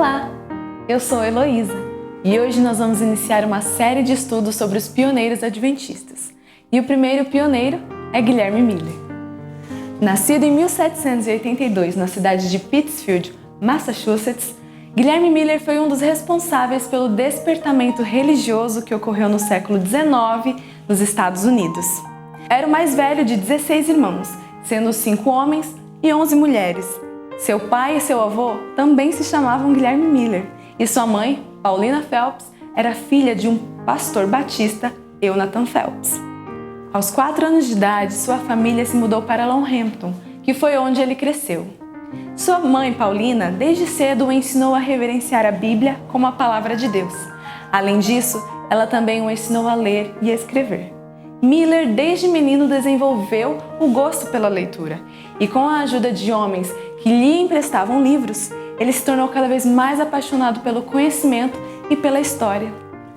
Olá, eu sou Heloísa e hoje nós vamos iniciar uma série de estudos sobre os pioneiros adventistas. E o primeiro pioneiro é Guilherme Miller. Nascido em 1782 na cidade de Pittsfield, Massachusetts, Guilherme Miller foi um dos responsáveis pelo despertamento religioso que ocorreu no século XIX nos Estados Unidos. Era o mais velho de 16 irmãos, sendo 5 homens e 11 mulheres. Seu pai e seu avô também se chamavam Guilherme Miller, e sua mãe, Paulina Phelps, era filha de um pastor batista, Eunathan Phelps. Aos 4 anos de idade, sua família se mudou para Longhampton, que foi onde ele cresceu. Sua mãe, Paulina, desde cedo o ensinou a reverenciar a Bíblia como a palavra de Deus. Além disso, ela também o ensinou a ler e a escrever. Miller, desde menino, desenvolveu o gosto pela leitura e, com a ajuda de homens que lhe emprestavam livros, ele se tornou cada vez mais apaixonado pelo conhecimento e pela história.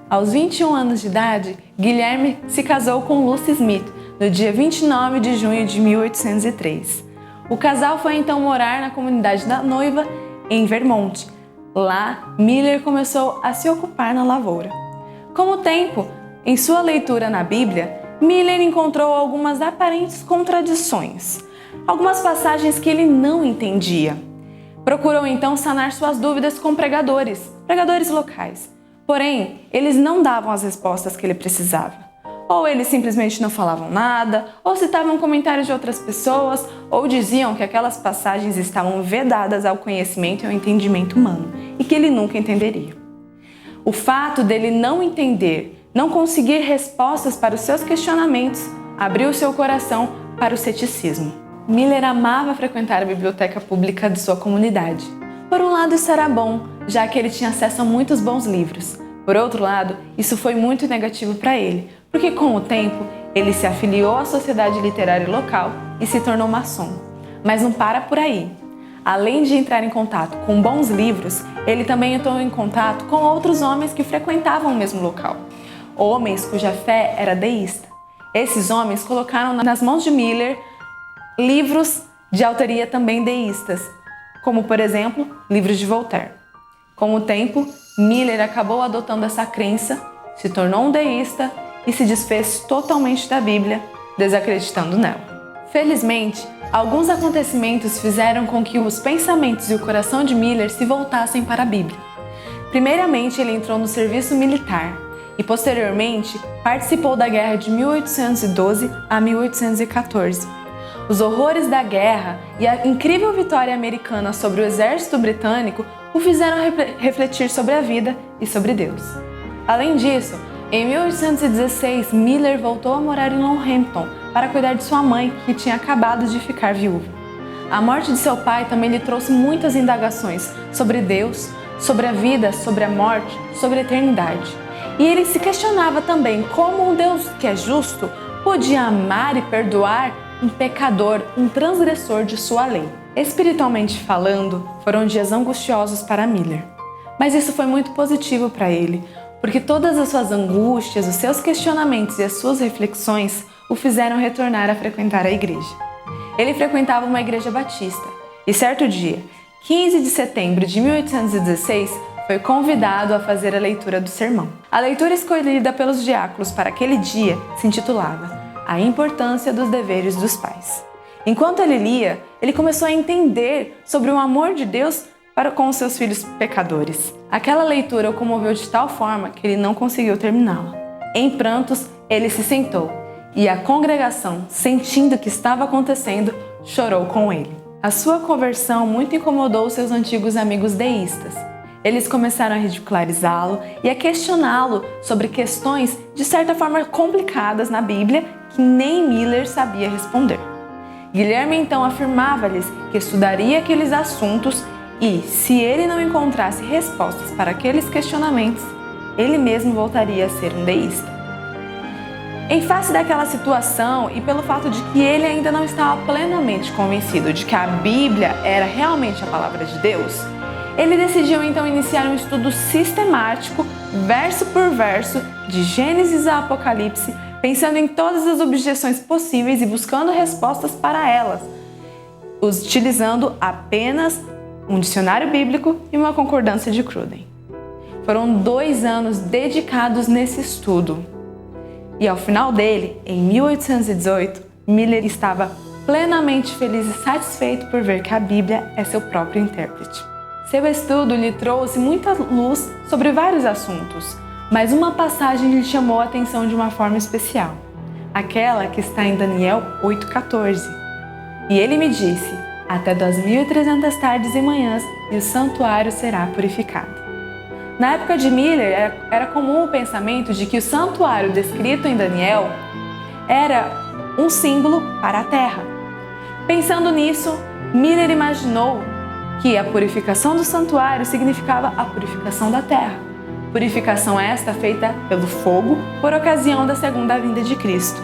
Aos 21 anos de idade, Guilherme se casou com Lucy Smith no dia 29 de junho de 1803. O casal foi então morar na comunidade da noiva em Vermont. Lá, Miller começou a se ocupar na lavoura. Com o tempo, em sua leitura na Bíblia, Miller encontrou algumas aparentes contradições, algumas passagens que ele não entendia. Procurou então sanar suas dúvidas com pregadores locais. Porém, eles não davam as respostas que ele precisava. Ou eles simplesmente não falavam nada, ou citavam comentários de outras pessoas, ou diziam que aquelas passagens estavam vedadas ao conhecimento e ao entendimento humano, e que ele nunca entenderia. O fato dele não entender, não conseguir respostas para os seus questionamentos, abriu seu coração para o ceticismo. Miller amava frequentar a biblioteca pública de sua comunidade. Por um lado, isso era bom, já que ele tinha acesso a muitos bons livros. Por outro lado, isso foi muito negativo para ele, porque com o tempo, ele se afiliou à sociedade literária local e se tornou maçom. Mas não para por aí. Além de entrar em contato com bons livros, ele também entrou em contato com outros homens que frequentavam o mesmo local. Homens cuja fé era deísta. Esses homens colocaram nas mãos de Miller livros de autoria também deístas, como, por exemplo, livros de Voltaire. Com o tempo, Miller acabou adotando essa crença, se tornou um deísta e se desfez totalmente da Bíblia, desacreditando nela. Felizmente, alguns acontecimentos fizeram com que os pensamentos e o coração de Miller se voltassem para a Bíblia. Primeiramente, ele entrou no serviço militar e, posteriormente, participou da guerra de 1812 a 1814. Os horrores da guerra e a incrível vitória americana sobre o exército britânico o fizeram refletir sobre a vida e sobre Deus. Além disso, em 1816, Miller voltou a morar em Longhampton para cuidar de sua mãe, que tinha acabado de ficar viúva. A morte de seu pai também lhe trouxe muitas indagações sobre Deus, sobre a vida, sobre a morte, sobre a eternidade. E ele se questionava também como um Deus que é justo podia amar e perdoar um pecador, um transgressor de sua lei. Espiritualmente falando, foram dias angustiosos para Miller. Mas isso foi muito positivo para ele, porque todas as suas angústias, os seus questionamentos e as suas reflexões o fizeram retornar a frequentar a igreja. Ele frequentava uma igreja batista e certo dia, 15 de setembro de 1816, foi convidado a fazer a leitura do sermão. A leitura escolhida pelos diáconos para aquele dia se intitulava A Importância dos Deveres dos Pais. Enquanto ele lia, ele começou a entender sobre o amor de Deus para com os seus filhos pecadores. Aquela leitura o comoveu de tal forma que ele não conseguiu terminá-la. Em prantos, ele se sentou e a congregação, sentindo o que estava acontecendo, chorou com ele. A sua conversão muito incomodou seus antigos amigos deístas. Eles começaram a ridicularizá-lo e a questioná-lo sobre questões de certa forma complicadas na Bíblia que nem Miller sabia responder. Guilherme então afirmava-lhes que estudaria aqueles assuntos e, se ele não encontrasse respostas para aqueles questionamentos, ele mesmo voltaria a ser um deísta. Em face daquela situação e pelo fato de que ele ainda não estava plenamente convencido de que a Bíblia era realmente a palavra de Deus, ele decidiu então iniciar um estudo sistemático, verso por verso, de Gênesis a Apocalipse, pensando em todas as objeções possíveis e buscando respostas para elas, utilizando apenas um dicionário bíblico e uma concordância de Cruden. Foram 2 anos dedicados nesse estudo. E ao final dele, em 1818, Miller estava plenamente feliz e satisfeito por ver que a Bíblia é seu próprio intérprete. Seu estudo lhe trouxe muita luz sobre vários assuntos, mas uma passagem lhe chamou a atenção de uma forma especial, aquela que está em Daniel 8,14. E ele me disse: até 2.300 tardes e manhãs e o santuário será purificado. Na época de Miller, era comum o pensamento de que o santuário descrito em Daniel era um símbolo para a terra. Pensando nisso, Miller imaginou que a purificação do santuário significava a purificação da terra. Purificação esta feita pelo fogo por ocasião da segunda vinda de Cristo.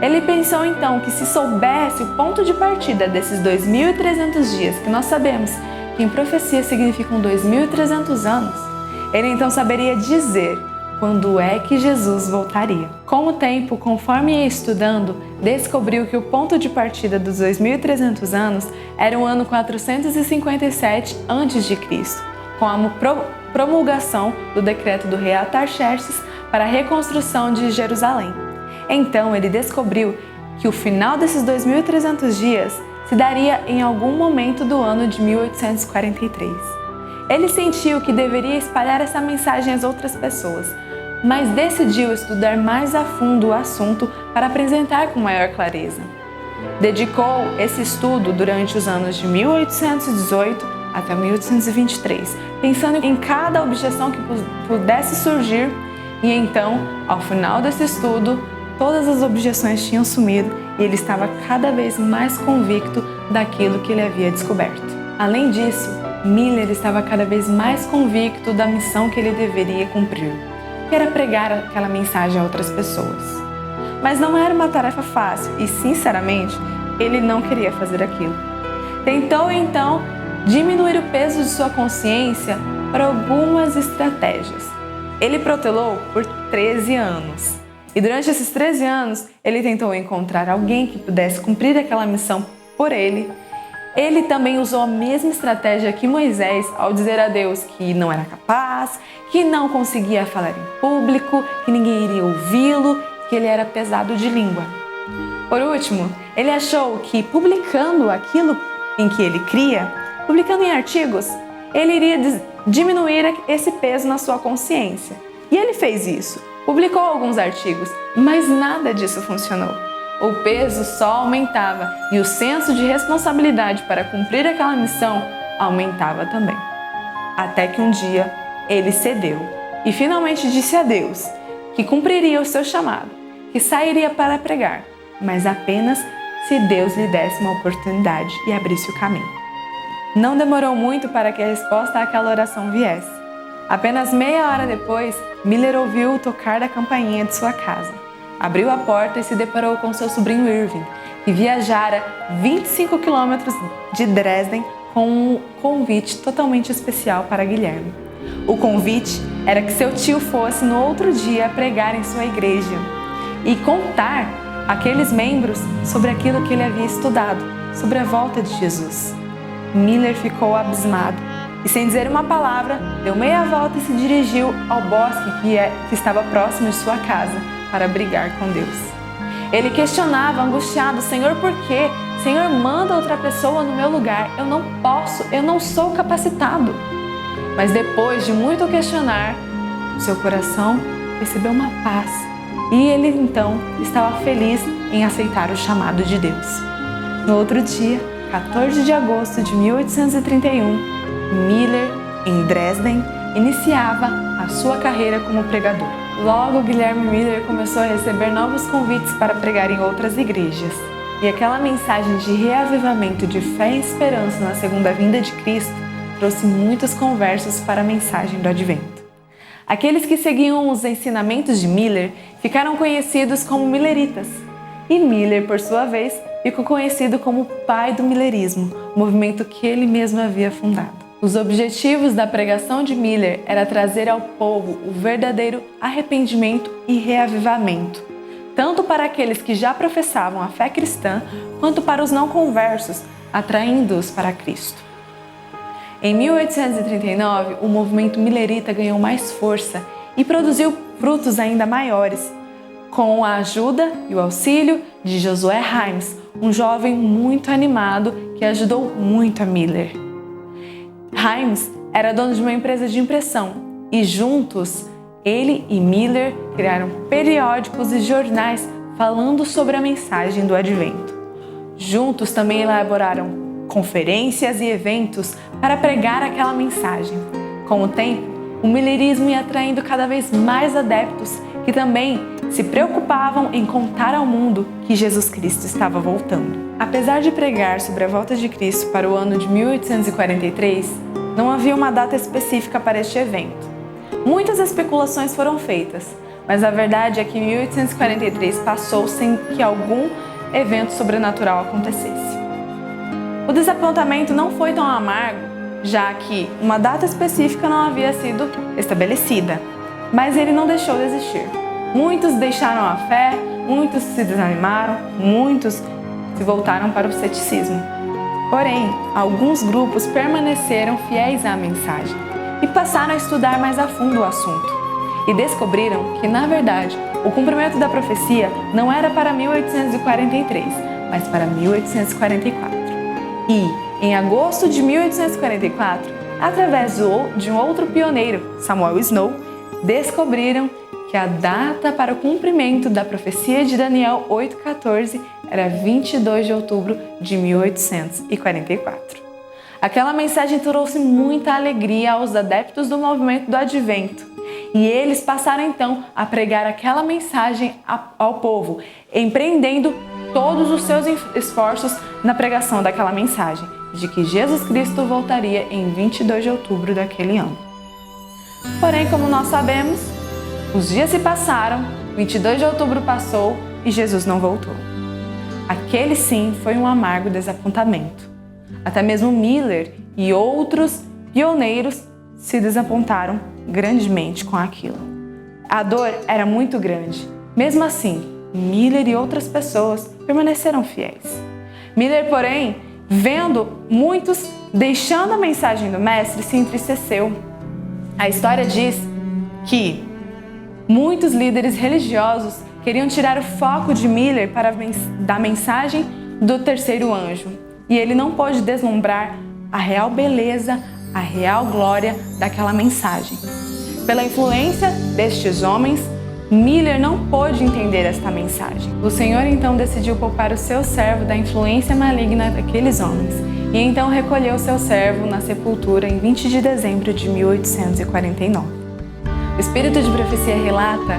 Ele pensou então que se soubesse o ponto de partida desses 2.300 dias, que nós sabemos que em profecia significam 2.300 anos, ele então saberia dizer quando é que Jesus voltaria. Com o tempo, conforme ia estudando, descobriu que o ponto de partida dos 2.300 anos era o ano 457 a.C., com a promulgação do decreto do rei Artaxerxes para a reconstrução de Jerusalém. Então ele descobriu que o final desses 2.300 dias se daria em algum momento do ano de 1843. Ele sentiu que deveria espalhar essa mensagem às outras pessoas, mas decidiu estudar mais a fundo o assunto para apresentar com maior clareza. Dedicou esse estudo durante os anos de 1818 até 1823, pensando em cada objeção que pudesse surgir, e então, ao final desse estudo, todas as objeções tinham sumido e ele estava cada vez mais convicto daquilo que ele havia descoberto. Além disso, Miller estava cada vez mais convicto da missão que ele deveria cumprir, que era pregar aquela mensagem a outras pessoas. Mas não era uma tarefa fácil e, sinceramente, ele não queria fazer aquilo. Tentou, então, diminuir o peso de sua consciência por algumas estratégias. Ele protelou por 13 anos. E durante esses 13 anos, ele tentou encontrar alguém que pudesse cumprir aquela missão por ele. Ele também usou a mesma estratégia que Moisés ao dizer a Deus que não era capaz, que não conseguia falar em público, que ninguém iria ouvi-lo, que ele era pesado de língua. Por último, ele achou que publicando aquilo em que ele cria, publicando em artigos, ele iria diminuir esse peso na sua consciência. E ele fez isso, publicou alguns artigos, mas nada disso funcionou. O peso só aumentava e o senso de responsabilidade para cumprir aquela missão aumentava também. Até que um dia ele cedeu e finalmente disse a Deus que cumpriria o seu chamado, que sairia para pregar, mas apenas se Deus lhe desse uma oportunidade e abrisse o caminho. Não demorou muito para que a resposta àquela oração viesse. Apenas meia hora depois, Miller ouviu o tocar da campainha de sua casa. Abriu a porta e se deparou com seu sobrinho Irving, que viajara 25 quilômetros de Dresden com um convite totalmente especial para Guilherme. O convite era que seu tio fosse no outro dia pregar em sua igreja e contar àqueles membros sobre aquilo que ele havia estudado, sobre a volta de Jesus. Miller ficou abismado e, sem dizer uma palavra, deu meia volta e se dirigiu ao bosque que estava próximo de sua casa para brigar com Deus. Ele questionava, angustiado: Senhor, por quê? Senhor, manda outra pessoa no meu lugar. Eu não posso, eu não sou capacitado. Mas depois de muito questionar, seu coração recebeu uma paz e ele então estava feliz em aceitar o chamado de Deus. No outro dia, 14 de agosto de 1831, Miller, em Dresden, iniciava a sua carreira como pregador. Logo, Guilherme Miller começou a receber novos convites para pregar em outras igrejas. E aquela mensagem de reavivamento de fé e esperança na segunda vinda de Cristo trouxe muitos conversos para a mensagem do Advento. Aqueles que seguiam os ensinamentos de Miller ficaram conhecidos como Milleritas. E Miller, por sua vez, ficou conhecido como o pai do Millerismo, movimento que ele mesmo havia fundado. Os objetivos da pregação de Miller era trazer ao povo o verdadeiro arrependimento e reavivamento, tanto para aqueles que já professavam a fé cristã, quanto para os não conversos, atraindo-os para Cristo. Em 1839, o movimento millerita ganhou mais força e produziu frutos ainda maiores, com a ajuda e o auxílio de Josué Himes, um jovem muito animado que ajudou muito a Miller. Himes era dono de uma empresa de impressão e juntos, ele e Miller criaram periódicos e jornais falando sobre a mensagem do Advento. Juntos também elaboraram conferências e eventos para pregar aquela mensagem. Com o tempo, o millerismo ia atraindo cada vez mais adeptos que também se preocupavam em contar ao mundo que Jesus Cristo estava voltando. Apesar de pregar sobre a volta de Cristo para o ano de 1843, não havia uma data específica para este evento. Muitas especulações foram feitas, mas a verdade é que 1843 passou sem que algum evento sobrenatural acontecesse. O desapontamento não foi tão amargo, já que uma data específica não havia sido estabelecida, mas ele não deixou de existir. Muitos deixaram a fé, muitos se desanimaram, muitos se voltaram para o ceticismo. Porém, alguns grupos permaneceram fiéis à mensagem e passaram a estudar mais a fundo o assunto e descobriram que, na verdade, o cumprimento da profecia não era para 1843, mas para 1844. E, em agosto de 1844, através de um outro pioneiro, Samuel Snow, descobriram que a data para o cumprimento da profecia de Daniel 8,14 era 22 de outubro de 1844. Aquela mensagem trouxe muita alegria aos adeptos do movimento do Advento, e eles passaram então a pregar aquela mensagem ao povo, empreendendo todos os seus esforços na pregação daquela mensagem, de que Jesus Cristo voltaria em 22 de outubro daquele ano. Porém, como nós sabemos, os dias se passaram, 22 de outubro passou e Jesus não voltou. Aquele sim foi um amargo desapontamento. Até mesmo Miller e outros pioneiros se desapontaram grandemente com aquilo. A dor era muito grande. Mesmo assim, Miller e outras pessoas permaneceram fiéis. Miller, porém, vendo muitos deixando a mensagem do Mestre, se entristeceu. A história diz que muitos líderes religiosos queriam tirar o foco de Miller da mensagem do terceiro anjo, e ele não pôde deslumbrar a real beleza, a real glória daquela mensagem. Pela influência destes homens, Miller não pôde entender esta mensagem. O Senhor então decidiu poupar o seu servo da influência maligna daqueles homens, e então recolheu seu servo na sepultura em 20 de dezembro de 1849. O Espírito de Profecia relata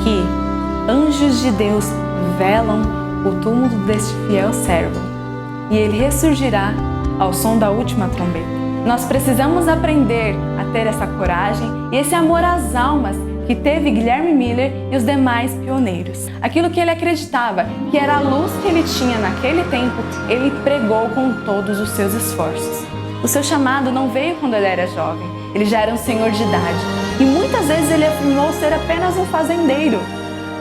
que anjos de Deus velam o túmulo deste fiel servo, e ele ressurgirá ao som da última trombeta. Nós precisamos aprender a ter essa coragem e esse amor às almas que teve Guilherme Miller e os demais pioneiros. Aquilo que ele acreditava que era a luz que ele tinha naquele tempo, ele pregou com todos os seus esforços. O seu chamado não veio quando ele era jovem, ele já era um senhor de idade. E muitas vezes ele afirmou ser apenas um fazendeiro,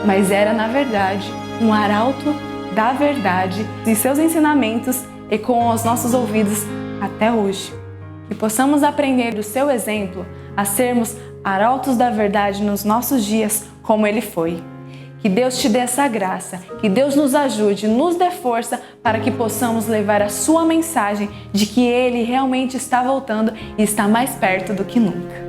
mas era, na verdade, um arauto da verdade, e seus ensinamentos ecoam aos nossos ouvidos até hoje. Que possamos aprender do seu exemplo a sermos arautos da verdade nos nossos dias, como ele foi. Que Deus te dê essa graça, que Deus nos ajude, nos dê força para que possamos levar a sua mensagem de que Ele realmente está voltando e está mais perto do que nunca.